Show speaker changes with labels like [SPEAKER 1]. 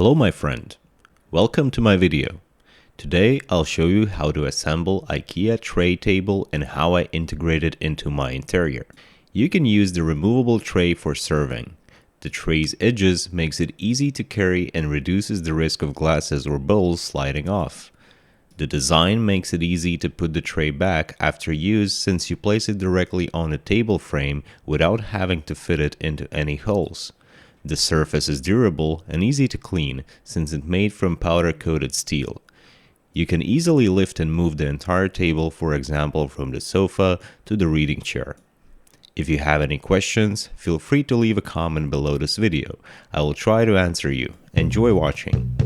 [SPEAKER 1] Hello my friend, welcome to my video. Today I'll show you how to assemble IKEA tray table and how I integrate it into my interior. You can use the removable tray for serving. The tray's edges makes it easy to carry and reduces the risk of glasses or bowls sliding off. The design makes it easy to put the tray back after use since you place it directly on the table frame without having to fit it into any holes. The surface is durable and easy to clean since it's made from powder-coated steel. You can easily lift and move the entire table, for example, from the sofa to the reading chair. If you have any questions, feel free to leave a comment below this video. I will try to answer you. Enjoy watching.